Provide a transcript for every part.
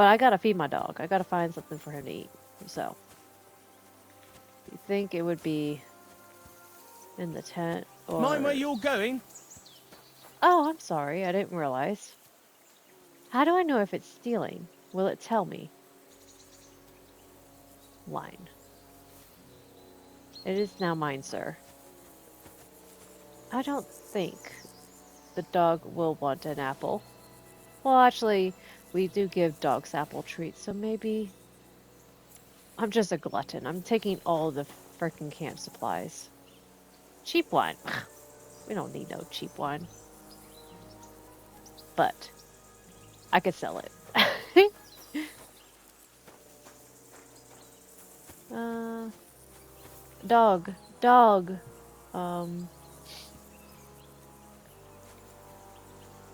But I gotta feed my dog. I gotta find something for him to eat. So, you think it would be in the tent Mind where or... you're going? Oh, I'm sorry. I didn't realize. How do I know if it's stealing? Will it tell me? Line. It is now mine, sir. I don't think the dog will want an apple. Well, actually, we do give dogs apple treats, so maybe I'm just a glutton. I'm taking all the freaking camp supplies. Cheap wine. We don't need no cheap wine. But I could sell it. uh, dog. Dog. Um,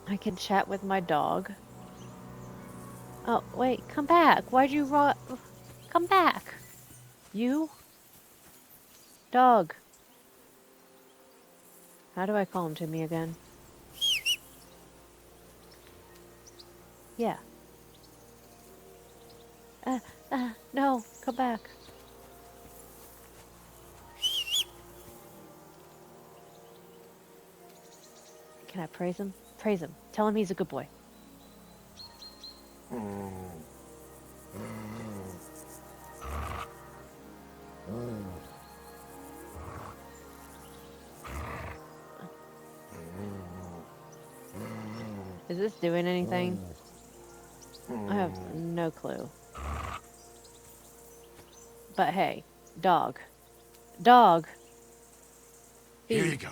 I can chat with my dog. Oh, wait, come back. Why'd you run? Come back. You? Dog. How do I call him to me again? Yeah. No, come back. Can I praise him? Praise him. Tell him he's a good boy. Is this doing anything? I have no clue. But hey, dog. Dog. Here you Feed. go.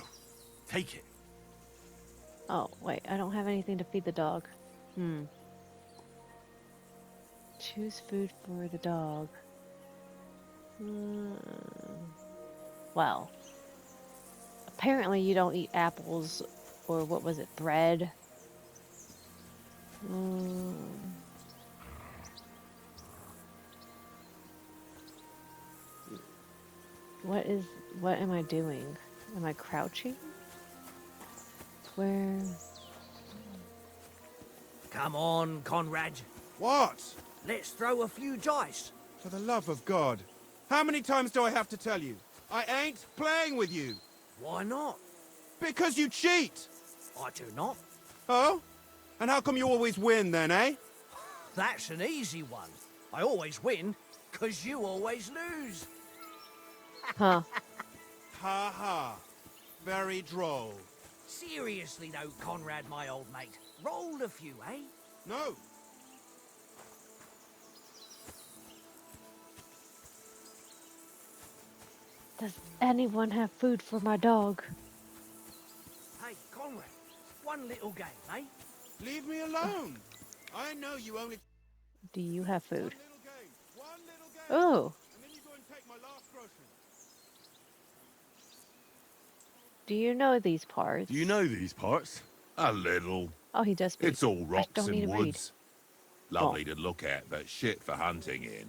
Take it. Oh, wait, I don't have anything to feed the dog. Choose food for the dog. Well, apparently you don't eat apples or what was it, bread? What am I doing? Am I crouching? Where? Come on, Conrad. What? Let's throw a few dice. For the love of God. How many times do I have to tell you? I ain't playing with you. Why not? Because you cheat. I do not. Oh? And how come you always win then, eh? That's an easy one. I always win, 'cause you always lose. Huh. Ha ha. Very droll. Seriously though, Conrad, my old mate. Roll a few, eh? No. Does anyone have food for my dog? Hey, Conrad. One little game, eh? Leave me alone. I know you only... Do you have One food? little game. One little game. Oh, And then you go and take my last groceries. do you know these parts? Do you know these parts? A little. Oh, he does speak. It's all I rocks don't need and to read. woods. Lovely to look at, but shit for hunting in.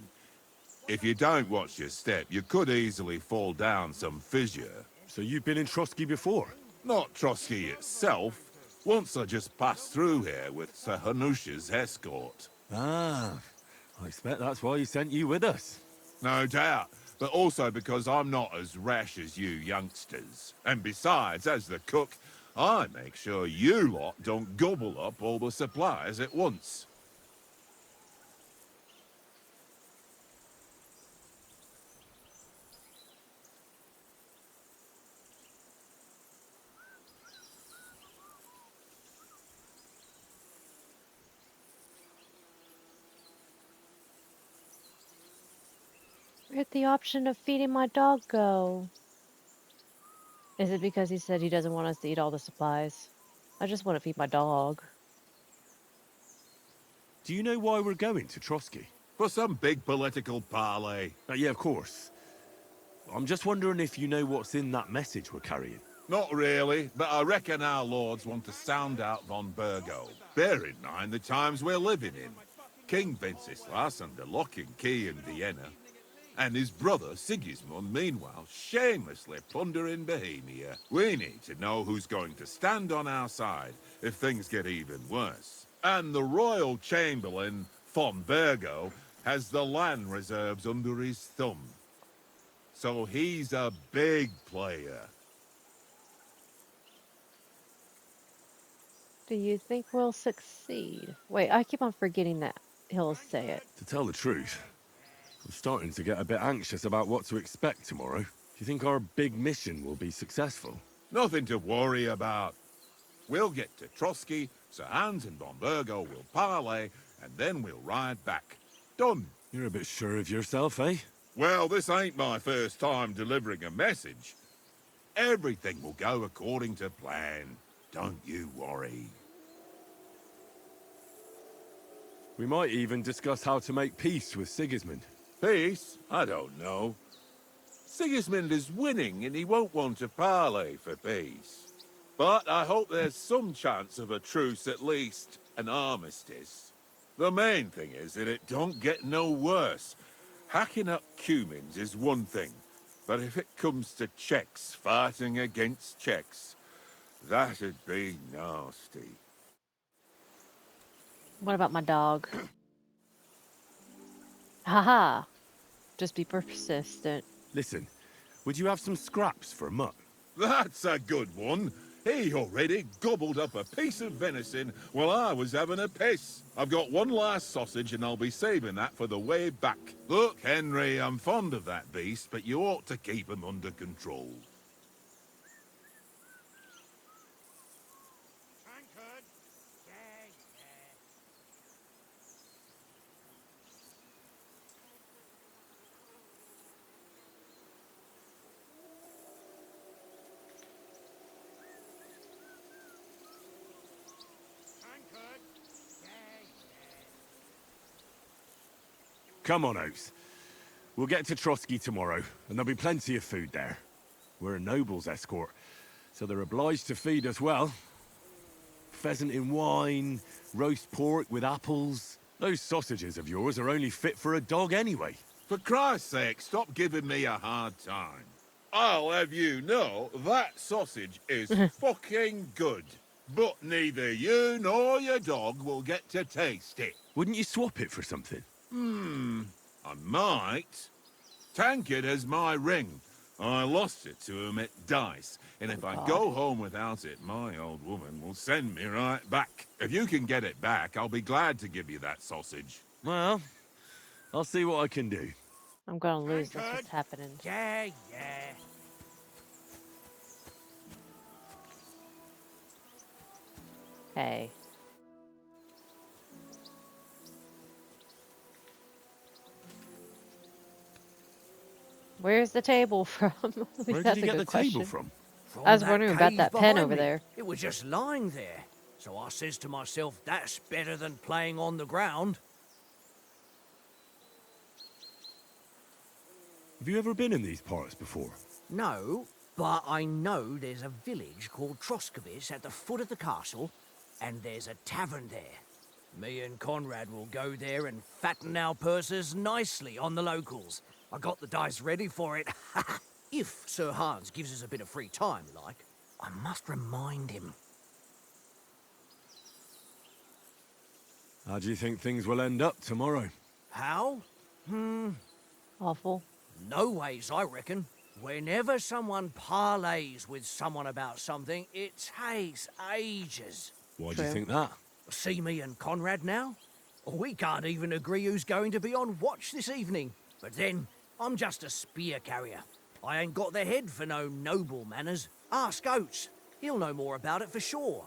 If you don't watch your step, you could easily fall down some fissure. So you've been in Trotsky before? Not Trotsky itself. Once I just passed through here with Sir Hanusha's escort. Ah, I expect that's why he sent you with us. No doubt, but also because I'm not as rash as you youngsters. And besides, as the cook, I make sure you lot don't gobble up all the supplies at once. Where'd the option of feeding my dog go? Is it because he said he doesn't want us to eat all the supplies? I just want to feed my dog. Do you know why we're going to Trotsky? For some big political parley. Yeah, of course. I'm just wondering if you know what's in that message we're carrying. Not really, but I reckon our lords want to sound out von Burgo. Bear in mind the times we're living in. King Wenceslas under lock and key in Vienna, and his brother Sigismund, meanwhile, shamelessly plundering Bohemia. We need to know who's going to stand on our side if things get even worse. And the royal chamberlain Von Burgo has the land reserves under his thumb. So he's a big player. Do you think we'll succeed? Wait, I keep on forgetting that he'll say it. To tell the truth, I'm starting to get a bit anxious about what to expect tomorrow. Do you think our big mission will be successful? Nothing to worry about. We'll get to Trotsky, Sir Hans and Von Burgo will parley, and then we'll ride back. Done. You're a bit sure of yourself, eh? Well, this ain't my first time delivering a message. Everything will go according to plan. Don't you worry. We might even discuss how to make peace with Sigismund. Peace? I don't know. Sigismund is winning and he won't want to parley for peace. But I hope there's some chance of a truce, at least an armistice. The main thing is that it don't get no worse. Hacking up Cumins is one thing, but if it comes to Czechs fighting against Czechs, that'd be nasty. What about my dog? Haha. Just be persistent. Listen, would you have some scraps for a mutt? That's a good one. He already gobbled up a piece of venison while I was having a piss. I've got one last sausage and I'll be saving that for the way back. Look, Henry, I'm fond of that beast, but you ought to keep him under control. Come on, Oates. We'll get to Trotsky tomorrow, and there'll be plenty of food there. We're a noble's escort, so they're obliged to feed us well. Pheasant in wine, roast pork with apples. Those sausages of yours are only fit for a dog anyway. For Christ's sake, stop giving me a hard time. I'll have you know that sausage is fucking good. But neither you nor your dog will get to taste it. Wouldn't you swap it for something? I might. Tankard has my ring. I lost it to him at dice, and if I go home without it, my old woman will send me right back. If you can get it back, I'll be glad to give you that sausage. Well, I'll see what I can do. I'm gonna lose. That's what's happening. Yeah. Hey. Where's the table from? Where That's did you a get the good question. table from? From I was that wondering about cave that pen behind over me. there. It was just lying there. So I says to myself, that's better than playing on the ground. Have you ever been in these parts before? No, but I know there's a village called Troskovic at the foot of the castle, and there's a tavern there. Me and Conrad will go there and fatten our purses nicely on the locals. I got the dice ready for it. If Sir Hans gives us a bit of free time, like, I must remind him. How do you think things will end up tomorrow? How? Awful. No ways, I reckon. Whenever someone parleys with someone about something, it takes ages. Why do you True. think that? See me and Conrad now? We can't even agree who's going to be on watch this evening. But then, I'm just a spear carrier. I ain't got the head for no noble manners. Ask Oates. He'll know more about it for sure.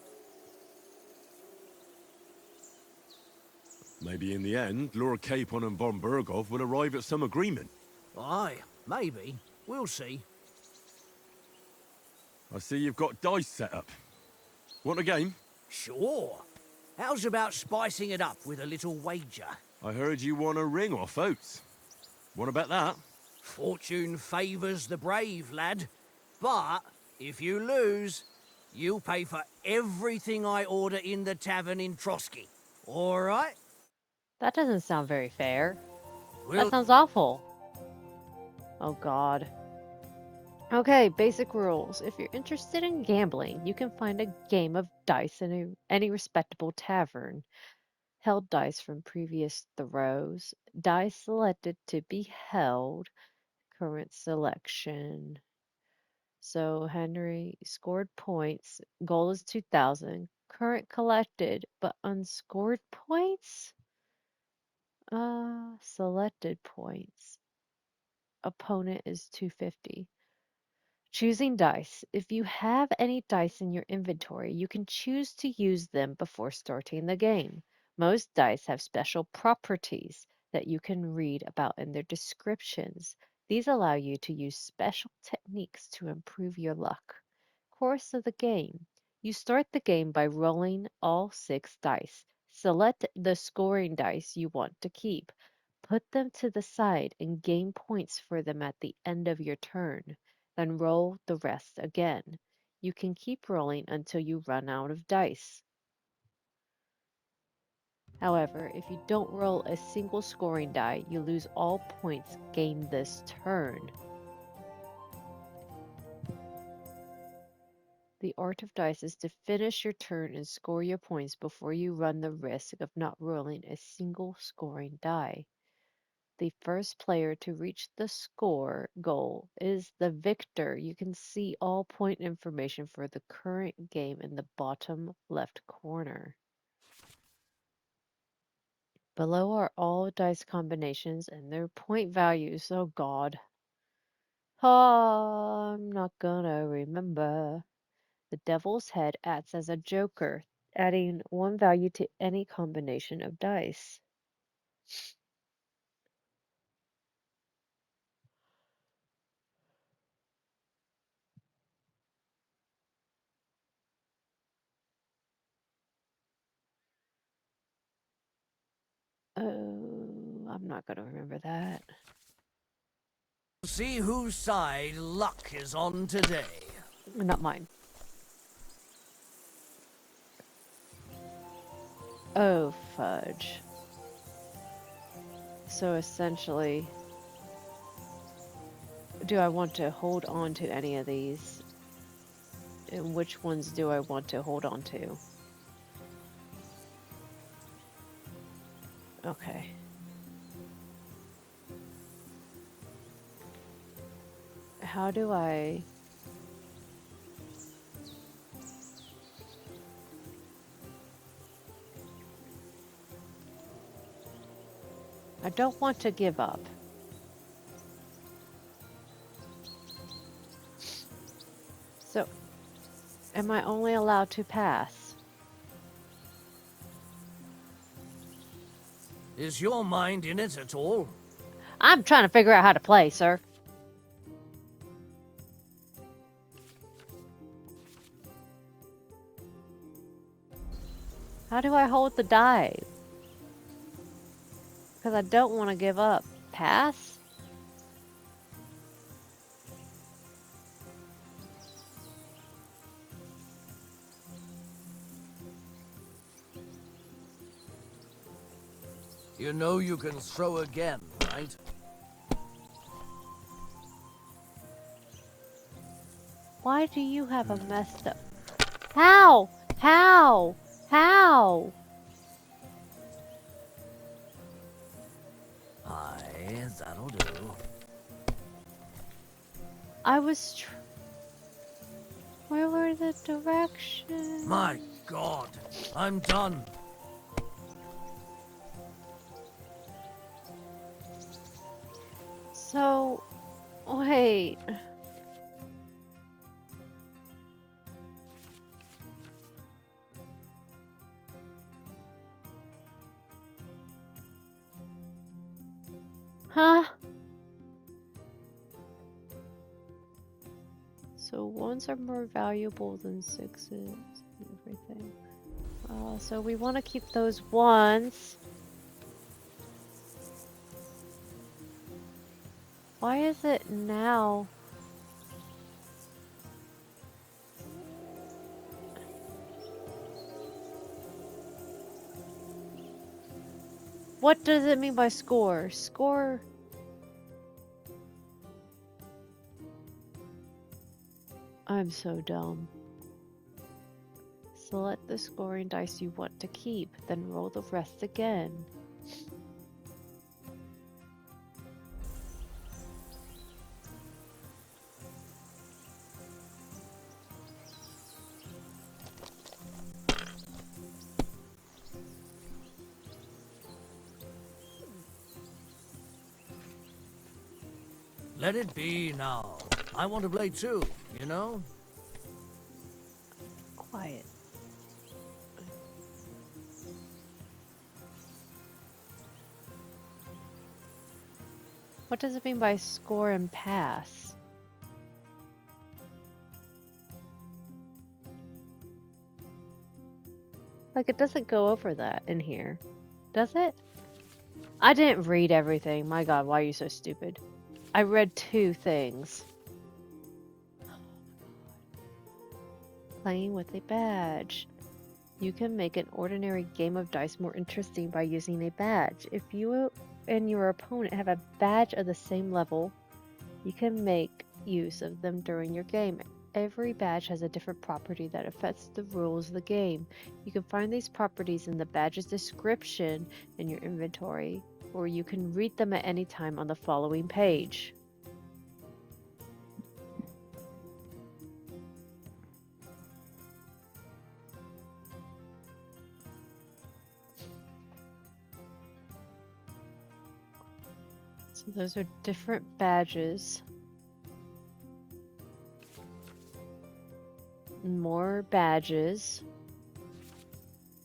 Maybe in the end, Lord Capon and Von Burgov will arrive at some agreement. Aye, maybe. We'll see. I see you've got dice set up. Want a game? Sure. How's about spicing it up with a little wager? I heard you won a ring off Oates. Want to bet that? Fortune favours the brave, lad. But if you lose, you'll pay for everything I order in the tavern in Trotsky. All right? That doesn't sound very fair. That Well, sounds awful. Oh god. Okay, basic rules. If you're interested in gambling, you can find a game of dice in any respectable tavern. held dice from previous throws. Dice selected to be held. Current selection. So Henry scored points. Goal is 2,000. Current collected, but unscored points? Selected points. Opponent is 250. Choosing dice. If you have any dice in your inventory, you can choose to use them before starting the game. Most dice have special properties that you can read about in their descriptions. These allow you to use special techniques to improve your luck. Course of the game. You start the game by rolling all 6 dice. Select the scoring dice you want to keep. Put them to the side and gain points for them at the end of your turn. Then roll the rest again. You can keep rolling until you run out of dice. However, if you don't roll a single scoring die, you lose all points gained this turn. The art of dice is to finish your turn and score your points before you run the risk of not rolling a single scoring die. The first player to reach the score goal is the victor. You can see all point information for the current game in the bottom left corner. Below are all dice combinations and their point values. Oh God. Oh, I'm not gonna remember. The devil's head acts as a joker, adding 1 value to any combination of dice. Oh, I'm not gonna remember that. See whose side luck is on today. Not mine. Oh, fudge. So essentially, do I want to hold on to any of these? And which ones do I want to hold on to? Okay. How do I... I don't want to give up. So, am I only allowed to pass? Is your mind in it at all? I'm trying to figure out how to play, sir. How do I hold the die? Because I don't want to give up. Pass? You know you can throw again, right? Why do you have a messed up... How? How? How? Aye, that'll do. I was... Where were the directions? My God, I'm done. So... Wait... Huh? So ones are more valuable than 6s and everything. So we want to keep those ones. Why is it now? What does it mean by score? Score... I'm so dumb. Select the scoring dice you want to keep, then roll the rest again. Let it be now. I want to play too, you know? Quiet. What does it mean by score and pass? Like, it doesn't go over that in here, does it? I didn't read everything. My God, why are you so stupid? I read 2 things. Playing with a badge. You can make an ordinary game of dice more interesting by using a badge. If you and your opponent have a badge of the same level, you can make use of them during your game. Every badge has a different property that affects the rules of the game. You can find these properties in the badge's description in your inventory, or you can read them at any time on the following page. So those are different badges. More badges.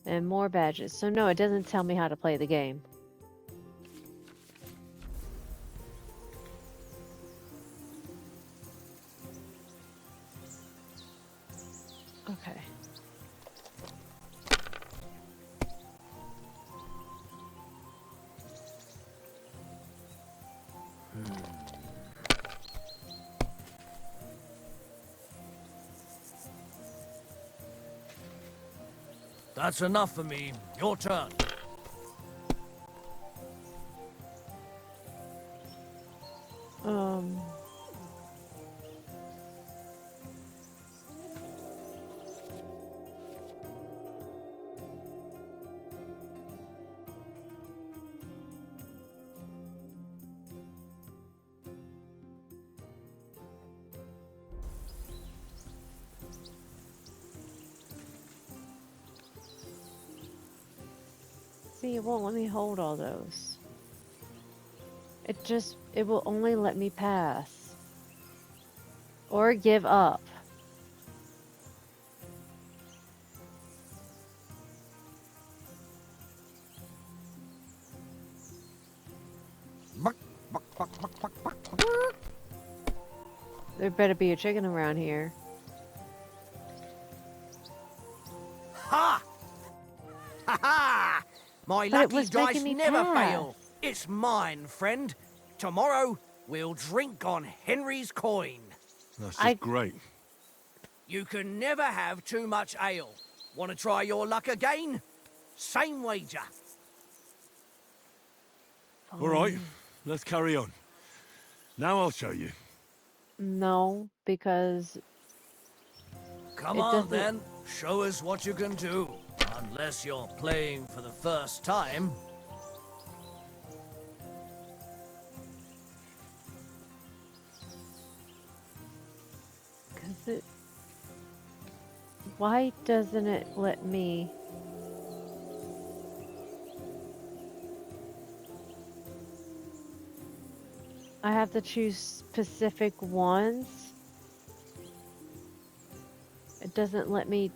And more badges. So no, it doesn't tell me how to play the game. Okay. That's enough for me. Your turn. Um... See, it won't let me hold all those. It will only let me pass. Or give up. There better be a chicken around here. Ha! Ha ha! My But it lucky was making dice me never pass. fail. It's mine, friend. Tomorrow, we'll drink on Henry's coin. That's just great. You can never have too much ale. Want to try your luck again? Same wager. All right, let's carry on. Now I'll show you. No, because Come it on, doesn't... then. Show us what you can do. Unless you're playing for the first time. Why doesn't it let me... I have to choose specific ones? It doesn't let me...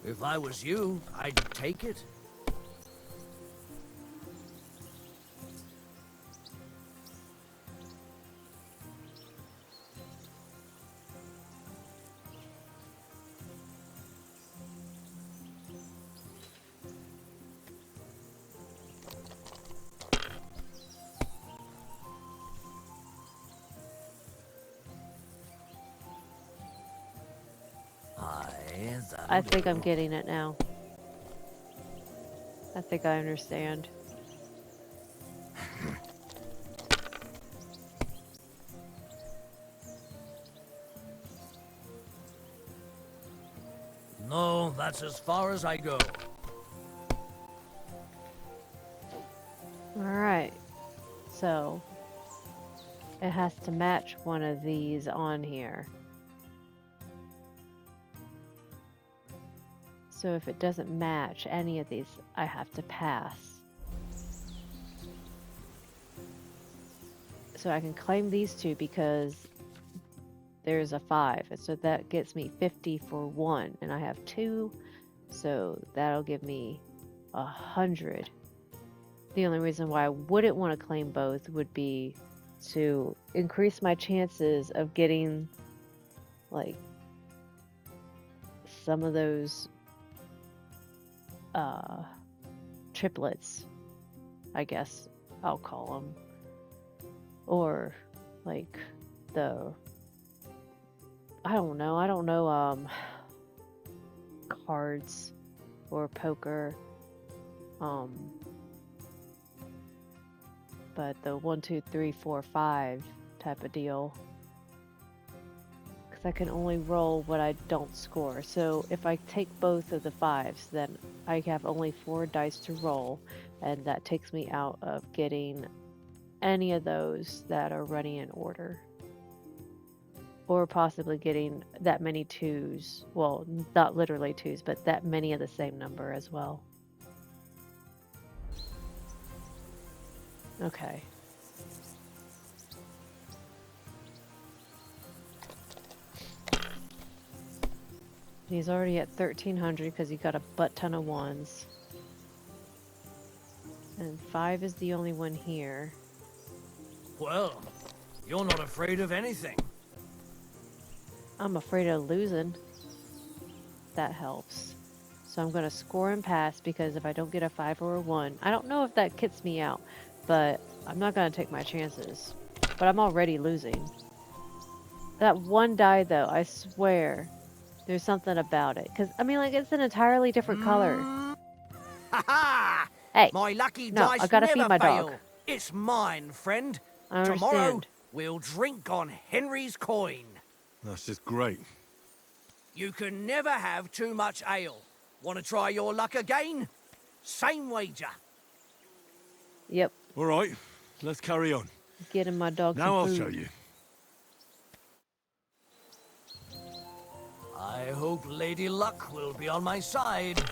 If I was you, I'd take it. I think I'm getting it now. I think I understand. No, that's as far as I go. Alright. So, it has to match one of these on here. So if it doesn't match any of these, I have to pass. So I can claim these two because there's a 5. And so that gets me 50 for 1. And I have 2. So that'll give me 100. The only reason why I wouldn't want to claim both would be to increase my chances of getting like some of those triplets, I guess I'll call them, or like the I don't know cards or poker, but the 1, 2, 3, 4, 5 type of deal, because I can only roll what I don't score. So if I take both of the 5s, then I have only 4 dice to roll, and that takes me out of getting any of those that are running in order, or possibly getting that many 2s. Well, not literally 2s, but that many of the same number as well. Okay. He's already at 1,300 because he got a butt ton of 1s. And 5 is the only one here. Well, you're not afraid of anything. I'm afraid of losing. That helps. So I'm going to score and pass, because if I don't get a 5 or a 1, I don't know if that kits me out, but I'm not going to take my chances. But I'm already losing. That one die, though, I swear, there's something about it. Because, I mean, like, it's an entirely different color. Ha ha! Hey, My lucky no, I dice gotta feed never my fail. dog. It's mine, friend. I Tomorrow, understand. we'll drink on Henry's coin. That's just great. You can never have too much ale. Want to try your luck again? Same wager. Yep, All right, let's carry on. getting my dog some Now I'll food. show you. I hope Lady Luck will be on my side.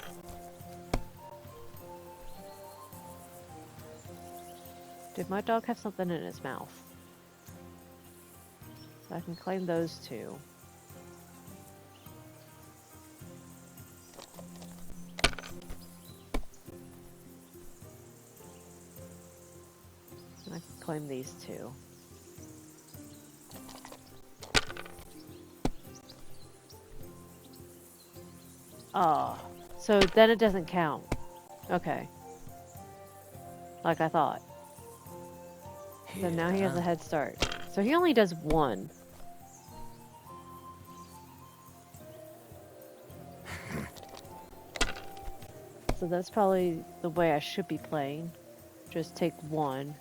Did my dog have something in his mouth? So I can claim those 2. And I can claim these 2. Oh, so then it doesn't count. Okay. Like I thought. So now he has a head start. So he only does 1. So that's probably the way I should be playing. Just take 1.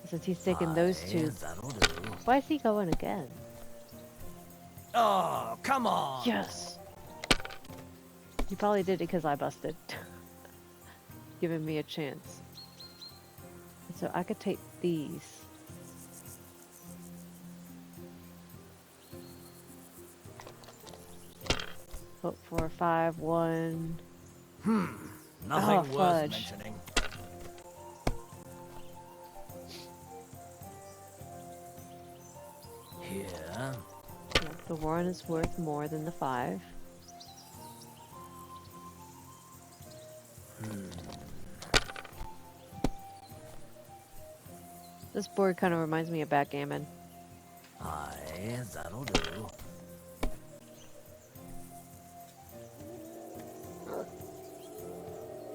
Since he's taking those 2. That'll do. Why is he going again? Oh, come on. Yes! He probably did it because I busted. Giving me a chance. So I could take these. Hope for a 5, 1. Nothing worth fudge. mentioning. Here. Yeah, the 1 is worth more than the 5. This board kind of reminds me of backgammon. Aye, that'll do.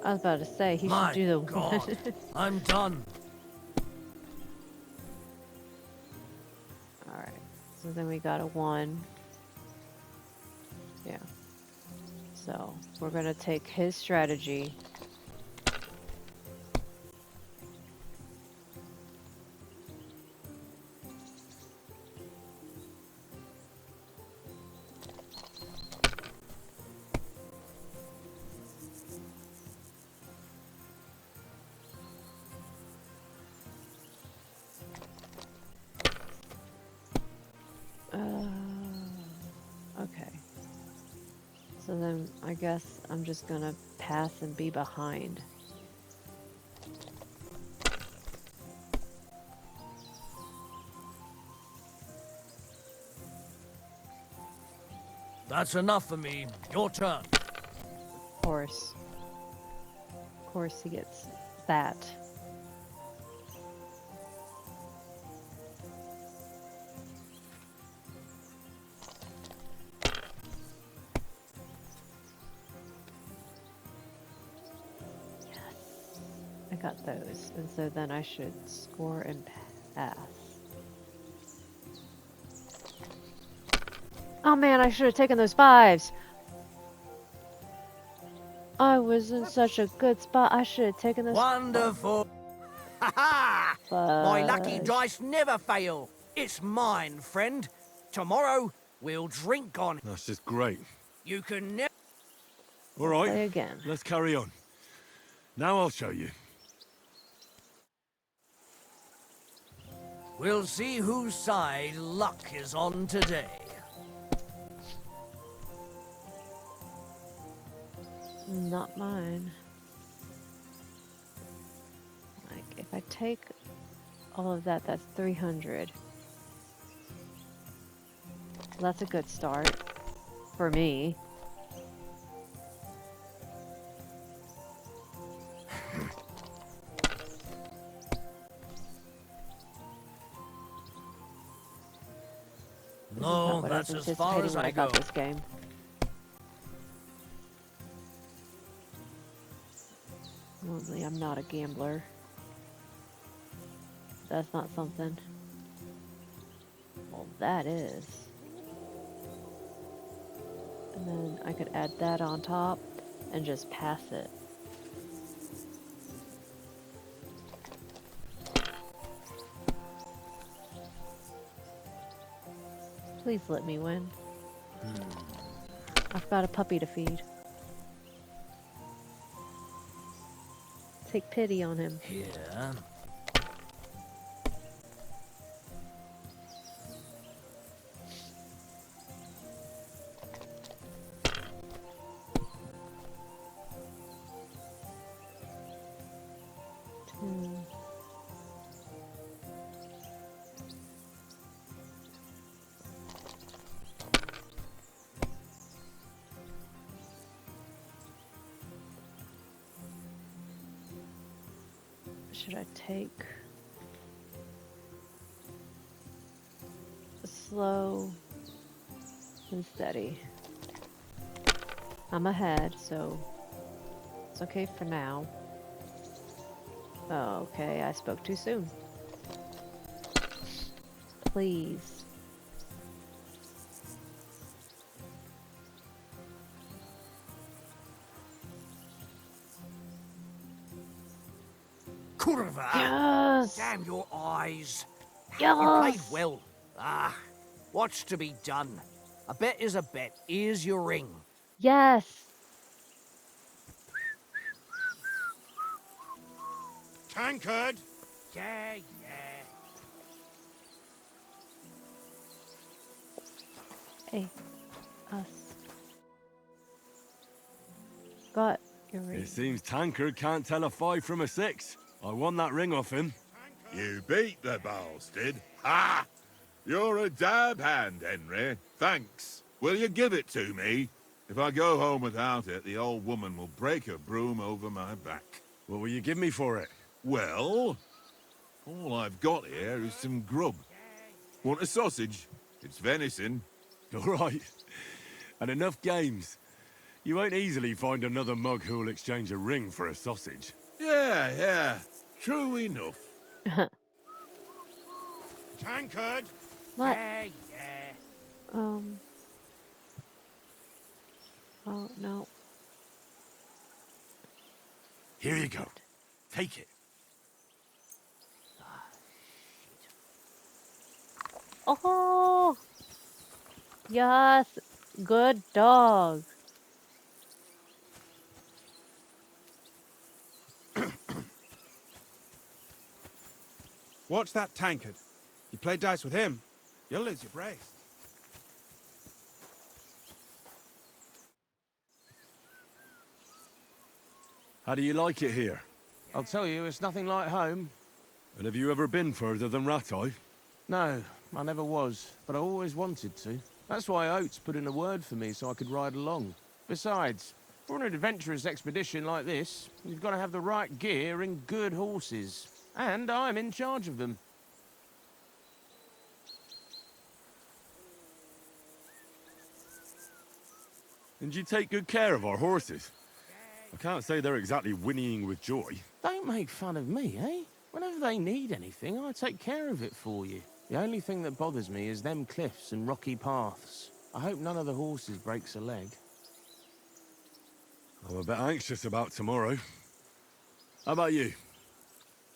I was about to say, he My should do the God, 1. I'm done. Alright, so then we got a 1. Yeah. So we're gonna take his strategy. Okay. So then I guess I'm just gonna pass and be behind. That's enough for me. Your turn. Of course. Of course he gets that. I got those. And so then I should score and pass. Oh man, I should have taken those 5s. I was in such a good spot. I should have taken those. Wonderful. Ha ha! My lucky Fudge. dice never fail. It's mine, friend. Tomorrow, we'll drink on. That's just great. You can never. All right, Play again. let's carry on. Now I'll show you. We'll see whose side luck is on today. Not mine. Like, if I take all of that, that's 300. That's a good start for me. This is No, not what I was that's as far anticipating as when I I got go. this game. Normally, I'm not a gambler. That's not something. Well, that is. And then I could add that on top and just pass it. Please let me win. I've got a puppy to feed. Take pity on him. Here. Should I take slow and steady? I'm ahead, so it's okay for now. Oh, okay, I spoke too soon. Please. Curva! Yes! Damn your eyes. Yes! You played well. Ah, what's to be done? A bet is a bet. Here's your ring. Yes! Tankard! Yeah, yeah. Hey, us. Got your ring. It seems Tankard can't tell a 5 from a 6. I won that ring off him. You beat the bastard. Ha! You're a dab hand, Henry. Thanks. Will you give it to me? If I go home without it, the old woman will break her broom over my back. What will you give me for it? Well, all I've got here is some grub. Want a sausage? It's venison. All right. And enough games. You won't easily find another mug who'll exchange a ring for a sausage. Yeah. True enough. Tankard! What? Yeah, yeah. Oh, no. Here you go. Take it. Oh, yes. Good dog. Watch that tankard. You play dice with him, you'll lose your brace. How do you like it here? I'll tell you, it's nothing like home. And have you ever been further than Rattay? No, I never was, but I always wanted to. That's why Oates put in a word for me so I could ride along. Besides, for an adventurous expedition like this, you've got to have the right gear and good horses. And I'm in charge of them. And you take good care of our horses. I can't say they're exactly whinnying with joy. Don't make fun of me, eh? Whenever they need anything, I take care of it for you. The only thing that bothers me is them cliffs and rocky paths. I hope none of the horses breaks a leg. I'm a bit anxious about tomorrow. How about you?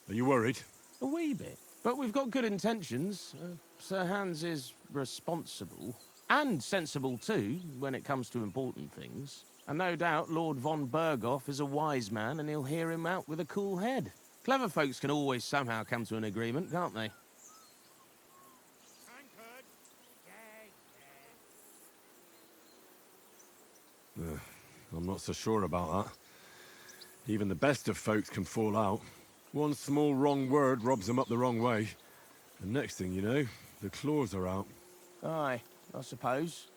Are you worried? A wee bit. But we've got good intentions. Sir Hans is responsible. And sensible too, when it comes to important things. And no doubt Lord von Berghoff is a wise man and he'll hear him out with a cool head. Clever folks can always somehow come to an agreement, can't they? I'm not so sure about that. Even the best of folks can fall out. One small wrong word robs them up the wrong way. And next thing you know, the claws are out. Aye, I suppose.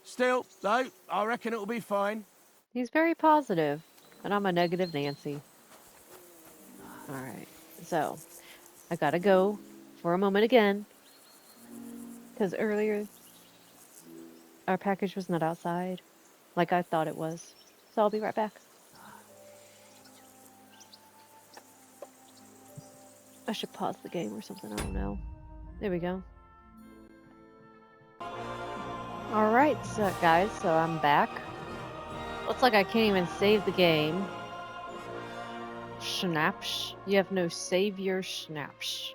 Still, though, I reckon it'll be fine. He's very positive, and I'm a negative Nancy. All right. So, I gotta go for a moment again, because earlier our package was not outside, like I thought it was. So I'll be right back. I should pause the game or something. I don't know. There we go. All right, so guys, so I'm back. Looks like I can't even save the game. Schnapps. You have no savior Schnapps.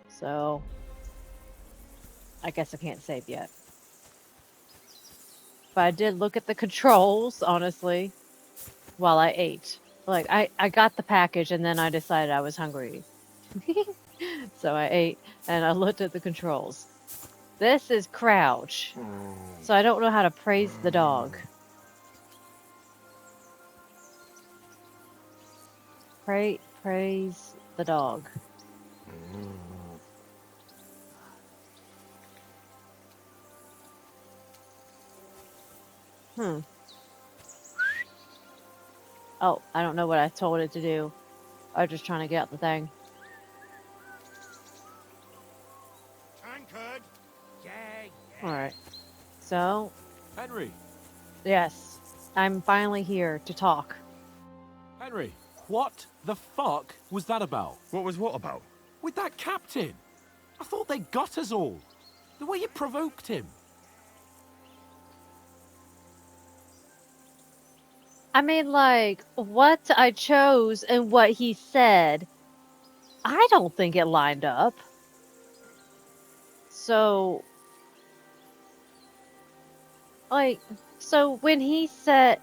So, I guess I can't save yet. But I did look at the controls, honestly, while I ate. Like, I got the package and then I decided I was hungry. So I ate and I looked at the controls. This is crouch. So I don't know how to praise the dog. Praise the dog. Hmm. Oh, I don't know what I told it to do. I was just trying to get out the thing. Tankard! Alright. So, Henry, yes. I'm finally here to talk. Henry, what the fuck was that about? What was what about? With that captain? I thought they got us all. The way you provoked him. I mean, like, what I chose and what he said, I don't think it lined up. So, like, so when he said,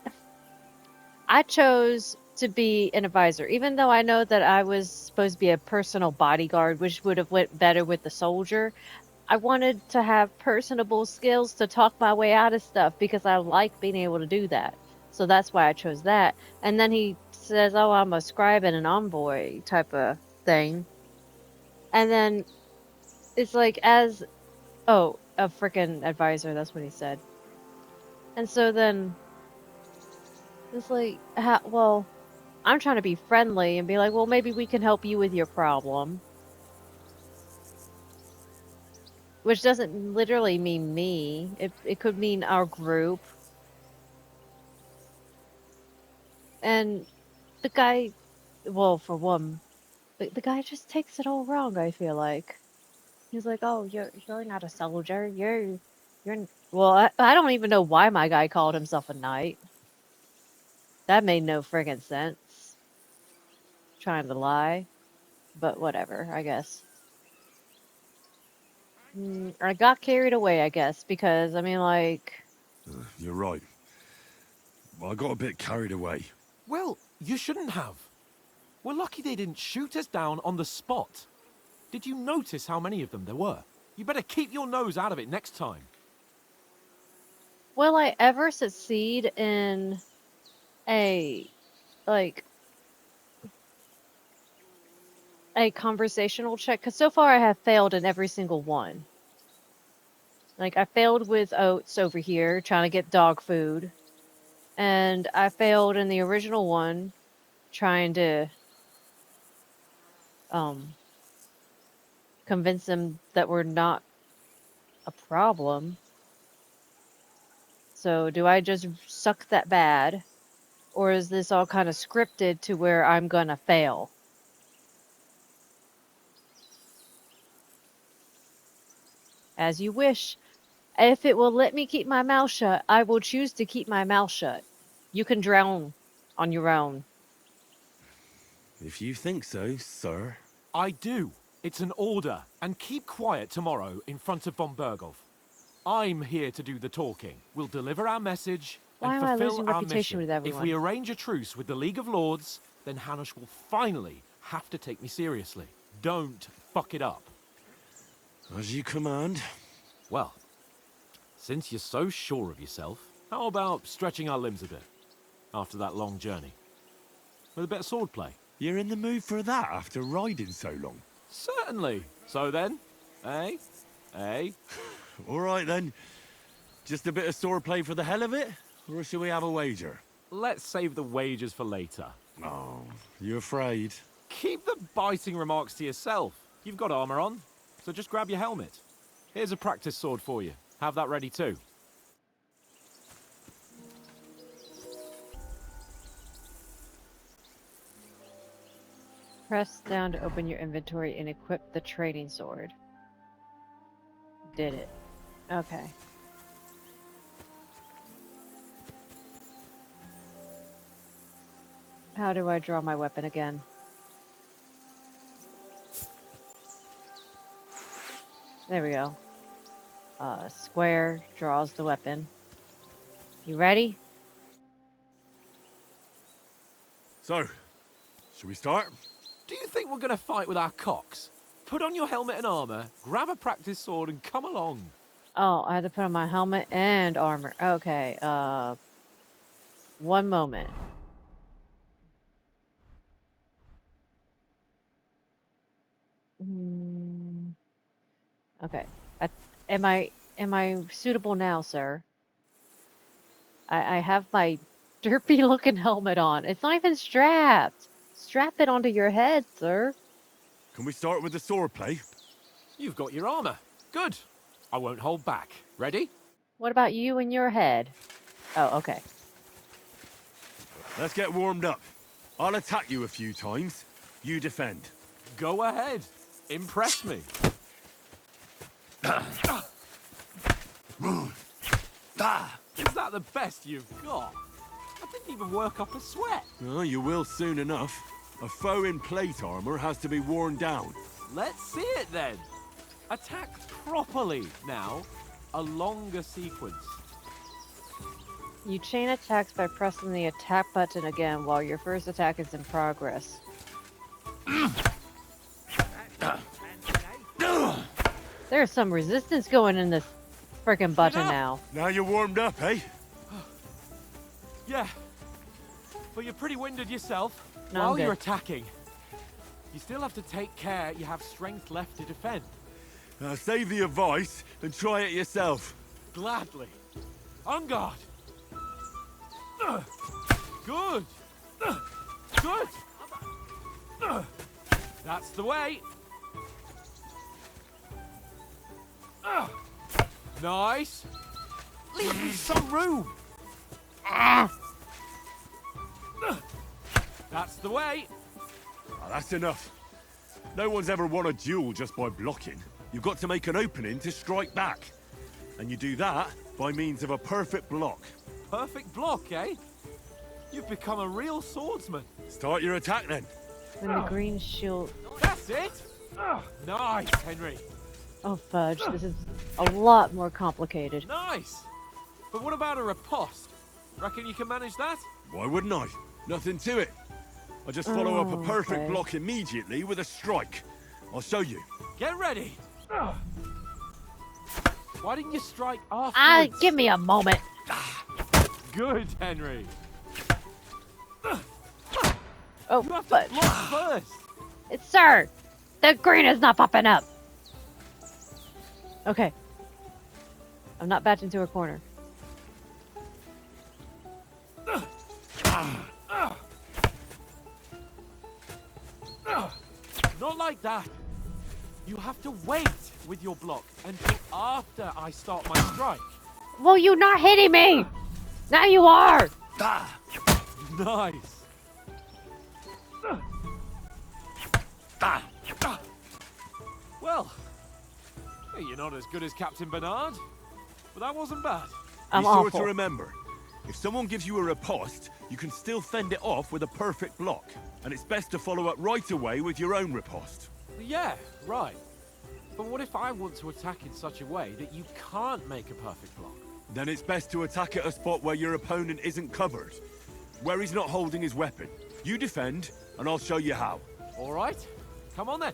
I chose to be an advisor, even though I know that I was supposed to be a personal bodyguard, which would have went better with the soldier. I wanted to have personable skills to talk my way out of stuff because I like being able to do that. So that's why I chose that. And then he says, "Oh, I'm a scribe and an envoy type of thing." And then it's like, oh, a freaking advisor. That's what he said. And so then it's like, well, I'm trying to be friendly and be like, well, maybe we can help you with your problem. Which doesn't literally mean me. It could mean our group. And the guy, well, for one, the guy just takes it all wrong, I feel like. He's like, oh, you're not a soldier. Well, I don't even know why my guy called himself a knight. That made no friggin' sense. Trying to lie, but whatever, I guess. I got carried away, I guess, because I mean, like, You're right. I got a bit carried away. Well, you shouldn't have. We're lucky they didn't shoot us down on the spot. Did you notice how many of them there were? You better keep your nose out of it next time. will I ever succeed in a like a conversational check? Because so far I have failed in every single one. Like I failed with oats over here trying to get dog food, and I failed in the original one trying to um convince them that we're not a problem. So do I just suck that bad, or is this all kind of scripted to where I'm gonna fail? As you wish. If it will let me keep my mouth shut, I will choose to keep my mouth shut. You can drown on your own. If you think so, sir. I do. It's an order. And keep quiet tomorrow in front of von Berghoff. I'm here to do the talking. We'll deliver our message and Why am I fulfill losing our reputation mission. with If we everyone? arrange a truce with the League of Lords, then Hanush will finally have to take me seriously. Don't fuck it up. As you command. Well, since you're so sure of yourself, how about stretching our limbs a bit after that long journey? With a bit of swordplay? You're in the mood for that after riding so long? Certainly. So then, eh? Eh? All right then. Just a bit of swordplay for the hell of it? Or shall we have a wager? Let's save the wagers for later. Oh, you afraid? Keep the biting remarks to yourself. You've got armor on, so just grab your helmet. Here's a practice sword for you. Have that ready too. Press down to open your inventory and equip the training sword. Did it. Okay. How do I draw my weapon again? There we go. Square draws the weapon. You ready? So, shall we start? Do you think we're gonna fight with our cocks? Put on your helmet and armor, grab a practice sword, and come along. Oh, I had to put on my helmet and armor. Okay, one moment. Hmm. Okay. I, am I suitable now, sir? I have my derpy looking helmet on. It's not even strapped. Strap it onto your head, sir. Can we start with the swordplay? You've got your armor. Good. I won't hold back. Ready? What about you and your head? Oh, okay. Let's get warmed up. I'll attack you a few times. You defend. Go ahead. Impress me. Is that the best you've got? I didn't even work up a sweat. Oh, you will soon enough. A foe in plate armor has to be worn down. Let's see it then. Attack properly now. A longer sequence. You chain attacks by pressing the attack button again while your first attack is in progress. There's some resistance going in this freaking button now. Now you're warmed up, eh? Yeah. But you're pretty winded yourself. No, I'm While you're good. attacking, you still have to take care you have strength left to defend. Save the advice and try it yourself. Gladly. On guard. Good. Good. That's the way. Nice. Leave me some room. That's the way. Oh, that's enough. No one's ever won a duel just by blocking. You've got to make an opening to strike back. And you do that by means of a perfect block. Perfect block, eh? You've become a real swordsman. Start your attack then. When the green shield... That's it! Nice, Henry. Oh, fudge. This is a lot more complicated. Nice! But what about a riposte? Reckon you can manage that? Why wouldn't I? Nothing to it. I just follow up a perfect okay. block immediately with a strike. I'll show you. Get ready! Why didn't you strike afterwards? Give me a moment. Good, Henry. Oh, You have to fudge. block first. It's sir! The green is not popping up! Okay. I'm not backed into a corner. Not like that. You have to wait with your block until after I start my strike. Well, you're not hitting me! Now you are! Nice. Well, you're not as good as Captain Bernard, but that wasn't bad. I'm Be sure awful. to remember, if someone gives you a riposte, you can still fend it off with a perfect block. And it's best to follow up right away with your own riposte. Yeah, right. But what if I want to attack in such a way that you can't make a perfect block? Then it's best to attack at a spot where your opponent isn't covered. Where he's not holding his weapon. You defend, and I'll show you how. All right, come on then.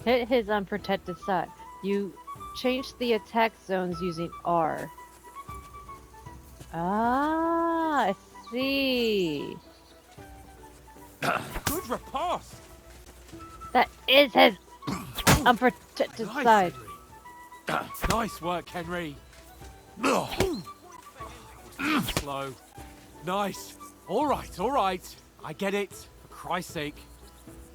Hit his unprotected side. You change the attack zones using R. Ah, I see. Good riposte. That is his unprotected Nice, side. Henry. Nice work, Henry. Slow. Nice. All right. I get it. For Christ's sake.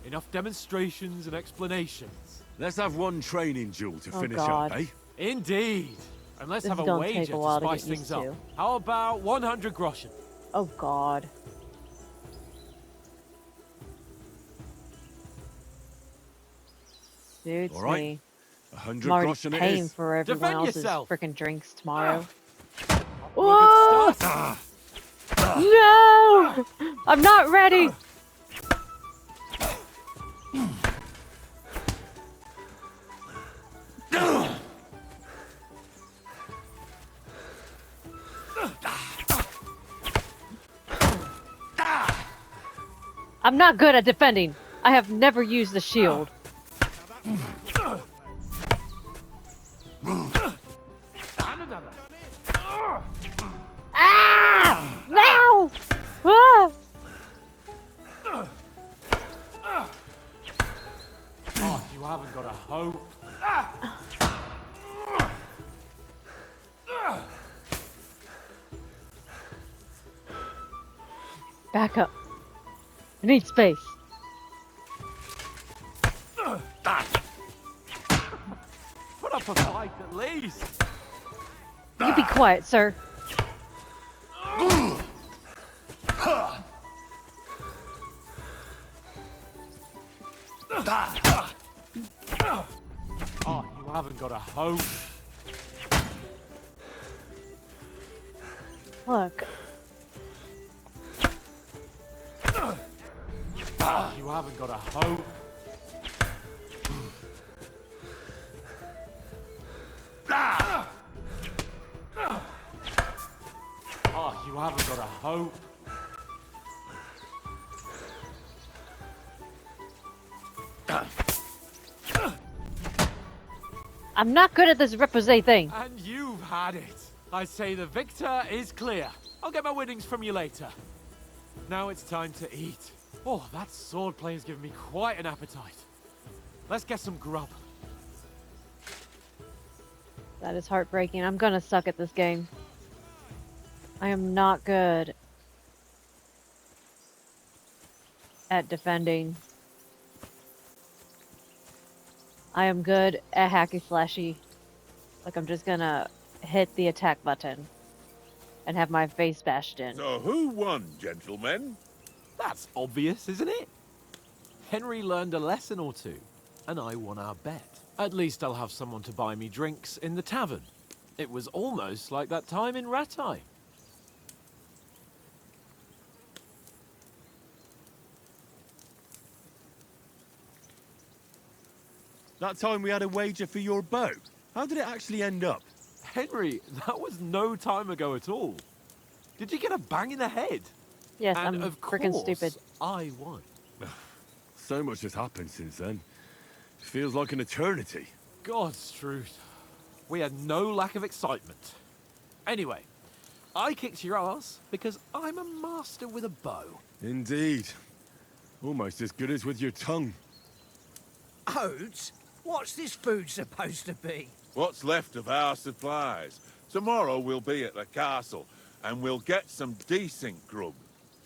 Enough demonstrations and explanations. Let's have one training duel to Oh, finish God. up, eh? Indeed. And let's This have is a gonna wager take a to while to spice get things used up. to. How about 100 groschen? Oh, God. Suits All right. me. 100 I'm already groschen it paying is. for everyone Defend else's yourself. freaking drinks tomorrow. Well, good Whoa! start. No! I'm not ready! I'm not good at defending. I have never used the shield. Ah! No! Ah! Oh, you haven't got a hope. Back up. I need space. Put up a fight at least. You be quiet, sir. Oh, you haven't got a hope. Look. Oh, you haven't got a hope. Oh, you haven't got a hope. I'm not good at this repose thing. And you've had it. I say the victor is clear. I'll get my winnings from you later. Now it's time to eat. Oh, that swordplay has given me quite an appetite. Let's get some grub. That is heartbreaking. I'm gonna suck at this game. I am not good at defending. I am good at hacky slashy. Like, I'm just gonna hit the attack button and have my face bashed in. So who won, gentlemen? That's obvious, isn't it? Henry learned a lesson or two, and I won our bet. At least I'll have someone to buy me drinks in the tavern. It was almost like that time in Rattay. That time we had a wager for your bow. How did it actually end up? Henry, that was no time ago at all. Did you get a bang in the head? Yes, And I'm of freaking course, stupid. I won. So much has happened since then. It feels like an eternity. God's truth. We had no lack of excitement. Anyway, I kicked your ass because I'm a master with a bow. Indeed. Almost as good as with your tongue. Oats? What's this food supposed to be? What's left of our supplies? Tomorrow we'll be at the castle, and we'll get some decent grub.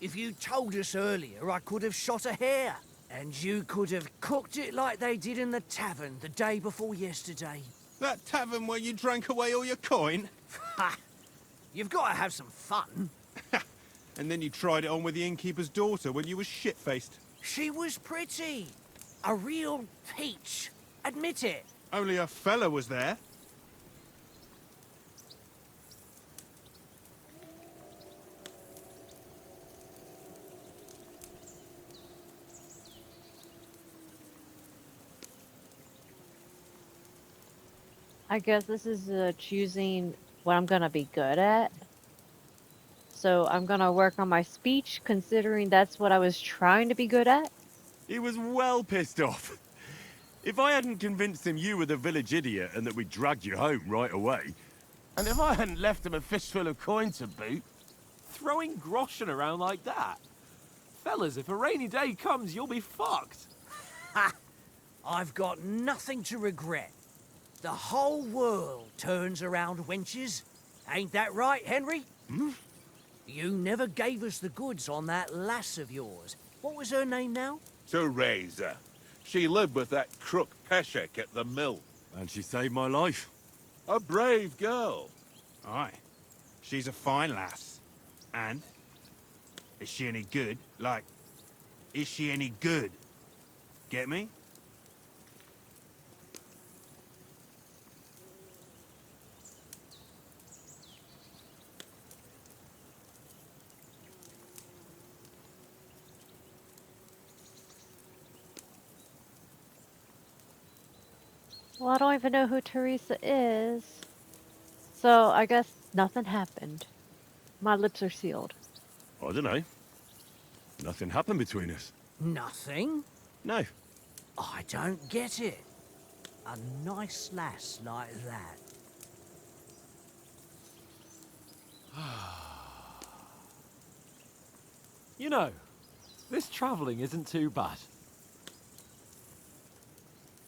If you told us earlier, I could have shot a hare. And you could have cooked it like they did in the tavern the day before yesterday. That tavern where you drank away all your coin? Ha! You've got to have some fun. And then you tried it on with the innkeeper's daughter when you were shit-faced. She was pretty. A real peach. Admit it. Only a fella was there. I guess this is choosing what I'm gonna be good at. So I'm gonna work on my speech, considering that's what I was trying to be good at. He was well pissed off. If I hadn't convinced him you were the village idiot and that we'd dragged you home right away... And if I hadn't left him a fistful of coin to boot, Throwing groschen around like that. Fellas, if a rainy day comes, you'll be fucked. Ha! I've got nothing to regret. The whole world turns around wenches. Ain't that right, Henry? Hmm? You never gave us the goods on that lass of yours. What was her name now? Teresa. She lived with that crook Peshek at the mill. And she saved my life. A brave girl. Aye. She's a fine lass. And? Is she any good? Like, is she any good? Get me? Well, I don't even know who Teresa is. So I guess nothing happened. My lips are sealed. I don't know. Nothing happened between us. Nothing? No. I don't get it. A nice lass like that. You know, this travelling isn't too bad.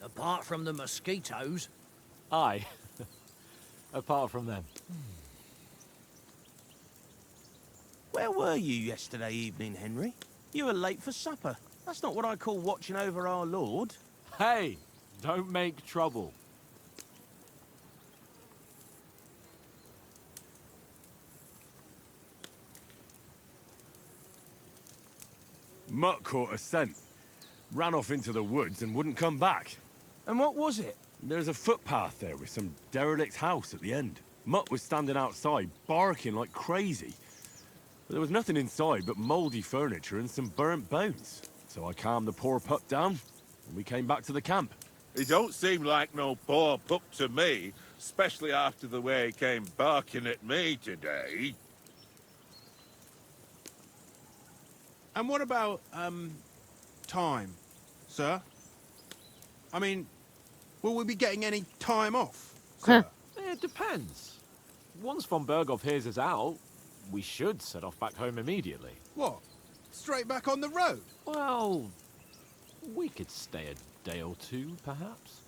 Apart from the mosquitoes. Aye. Apart from them. where were you yesterday evening, Henry? You were late for supper. That's not what I call watching over our Lord. Hey, don't make trouble. Mutt caught a scent. Ran off into the woods and wouldn't come back. And what was it? There's a footpath there with some derelict house at the end. Mutt was standing outside, barking like crazy. But there was nothing inside but mouldy furniture and some burnt bones. So I calmed the poor pup down, and we came back to the camp. He don't seem like no poor pup to me, especially after the way he came barking at me today. And what about, time, sir? I mean, will we be getting any time off, sir? It depends. Once von Berghoff hears us out, we should set off back home immediately. What? Straight back on the road? Well, we could stay a day or two, perhaps.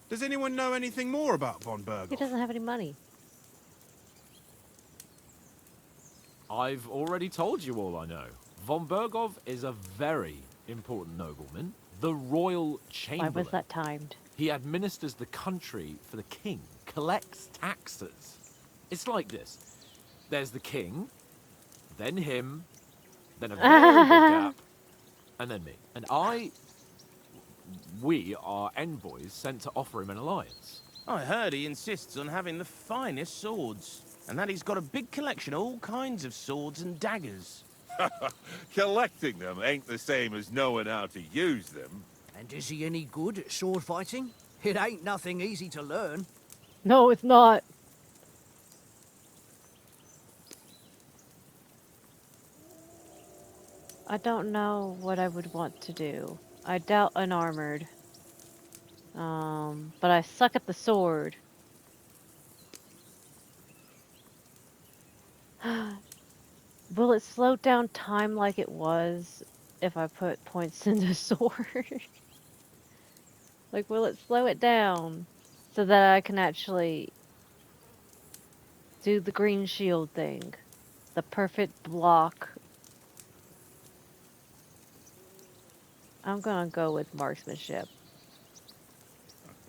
Does anyone know anything more about von He Berghoff? doesn't have any money. I've already told you all I know. Von Berghoff is a very important nobleman, the royal Why chamberlain. was that timed? He administers the country for the king, collects taxes. It's like this. There's the king, then him, then a very big gap, and then me. And We are envoys sent to offer him an alliance. I heard he insists on having the finest swords, and that he's got a big collection of all kinds of swords and daggers. Collecting them ain't the same as knowing how to use them. And is he any good at sword fighting? It ain't nothing easy to learn. No, it's not. I don't know what I would want to do. I doubt unarmored. But I suck at the sword. Will it slow down time like it was if I put points in the sword? Like, will it slow it down so that I can actually do the green shield thing? The perfect block. I'm gonna go with marksmanship.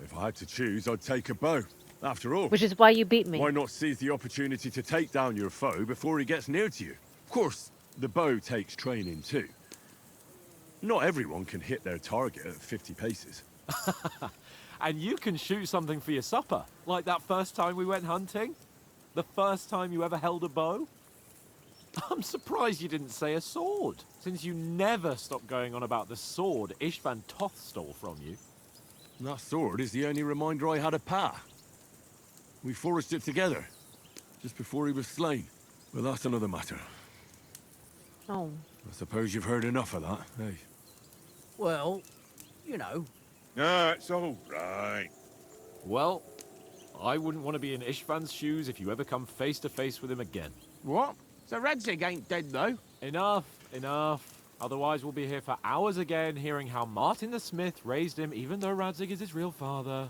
If I had to choose, I'd take a bow. After all, Which is why you beat me. why not seize the opportunity to take down your foe before he gets near to you? Of course, the bow takes training too. Not everyone can hit their target at 50 paces. And you can shoot something for your supper, like that first time we went hunting? The first time you ever held a bow? I'm surprised you didn't say a sword, since you never stopped going on about the sword Ishvan Toth stole from you. That sword is the only reminder I had of Pa. We forged it together, just before he was slain. But that's another matter. Oh. I suppose you've heard enough of that, eh? Well, you know. Ah, it's all right. Well, I wouldn't want to be in Ishvan's shoes if you ever come face to face with him again. What? So Radzig ain't dead, though? Enough, enough. Otherwise we'll be here for hours again hearing how Martin the Smith raised him even though Radzig is his real father.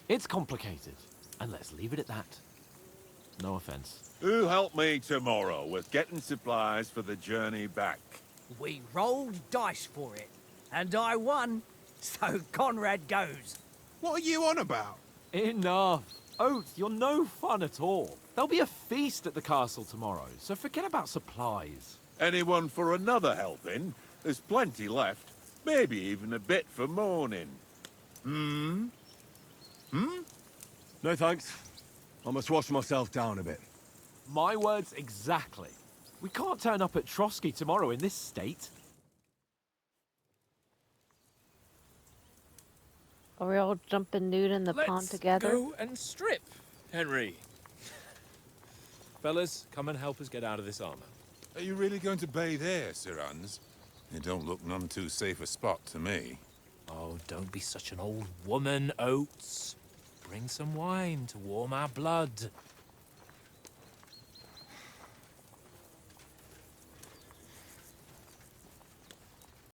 It's complicated, and let's leave it at that. No offense. Who'll help me tomorrow with getting supplies for the journey back? We rolled dice for it, and I won, so Conrad goes. What are you on about? Enough. Oath, you're no fun at all. There'll be a feast at the castle tomorrow, so forget about supplies. Anyone for another helping? There's plenty left. Maybe even a bit for morning. Hmm? No thanks. I must wash myself down a bit. My words exactly. We can't turn up at Trotsky tomorrow in this state. Are we all jumping nude in the pond together? Go and strip, Henry. Fellas, come and help us get out of this armor. Are you really going to bathe here, Sir Hans? It don't look none too safe a spot to me. Oh, don't be such an old woman, Oates. Bring some wine to warm our blood.